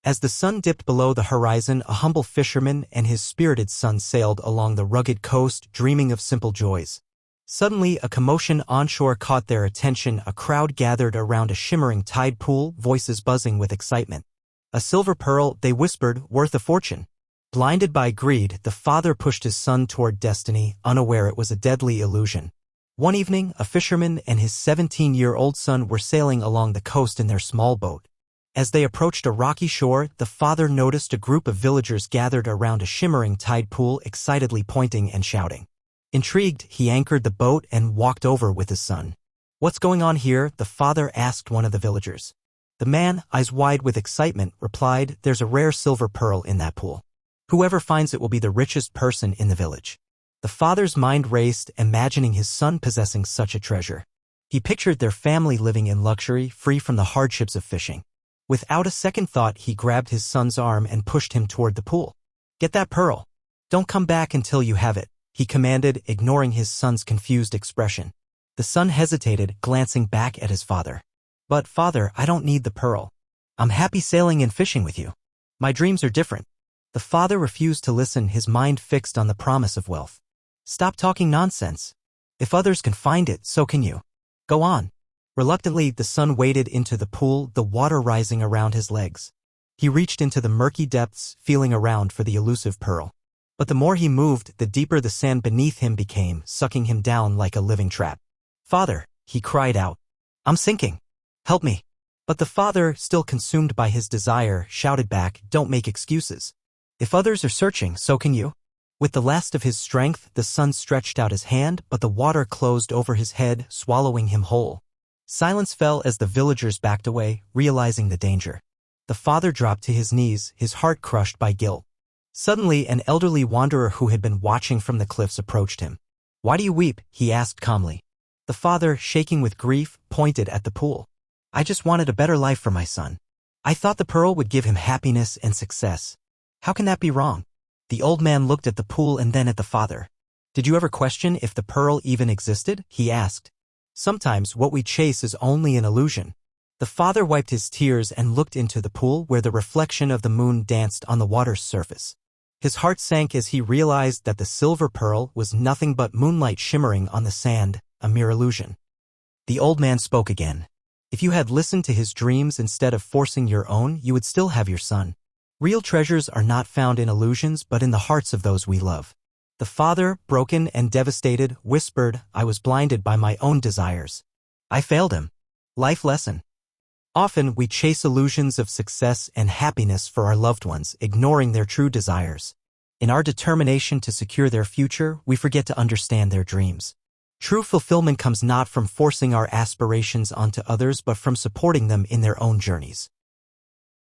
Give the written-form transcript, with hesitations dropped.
As the sun dipped below the horizon, a humble fisherman and his spirited son sailed along the rugged coast, dreaming of simple joys. Suddenly, a commotion onshore caught their attention. A crowd gathered around a shimmering tide pool, voices buzzing with excitement. "A silver pearl," they whispered, "worth a fortune." Blinded by greed, the father pushed his son toward destiny, unaware it was a deadly illusion. One evening, a fisherman and his 17-year-old son were sailing along the coast in their small boat. As they approached a rocky shore, the father noticed a group of villagers gathered around a shimmering tide pool, excitedly pointing and shouting. Intrigued, he anchored the boat and walked over with his son. "What's going on here?" the father asked one of the villagers. The man, eyes wide with excitement, replied, "There's a rare silver pearl in that pool. Whoever finds it will be the richest person in the village." The father's mind raced, imagining his son possessing such a treasure. He pictured their family living in luxury, free from the hardships of fishing. Without a second thought, he grabbed his son's arm and pushed him toward the pool. "Get that pearl. Don't come back until you have it," he commanded, ignoring his son's confused expression. The son hesitated, glancing back at his father. "But, father, I don't need the pearl. I'm happy sailing and fishing with you. My dreams are different." The father refused to listen, his mind fixed on the promise of wealth. "Stop talking nonsense. If others can find it, so can you. Go on." Reluctantly, the son waded into the pool, the water rising around his legs. He reached into the murky depths, feeling around for the elusive pearl. But the more he moved, the deeper the sand beneath him became, sucking him down like a living trap. "Father," he cried out, "I'm sinking. Help me." But the father, still consumed by his desire, shouted back, "Don't make excuses. If others are searching, so can you." With the last of his strength, the son stretched out his hand, but the water closed over his head, swallowing him whole. Silence fell as the villagers backed away, realizing the danger. The father dropped to his knees, his heart crushed by guilt. Suddenly, an elderly wanderer who had been watching from the cliffs approached him. "Why do you weep?" he asked calmly. The father, shaking with grief, pointed at the pool. "I just wanted a better life for my son. I thought the pearl would give him happiness and success. How can that be wrong?" The old man looked at the pool and then at the father. "Did you ever question if the pearl even existed?" he asked. "Sometimes what we chase is only an illusion." The father wiped his tears and looked into the pool where the reflection of the moon danced on the water's surface. His heart sank as he realized that the silver pearl was nothing but moonlight shimmering on the sand, a mere illusion. The old man spoke again. "If you had listened to his dreams instead of forcing your own, you would still have your son. Real treasures are not found in illusions but in the hearts of those we love." The father, broken and devastated, whispered, "I was blinded by my own desires. I failed him." Life lesson. Often we chase illusions of success and happiness for our loved ones, ignoring their true desires. In our determination to secure their future, we forget to understand their dreams. True fulfillment comes not from forcing our aspirations onto others but from supporting them in their own journeys.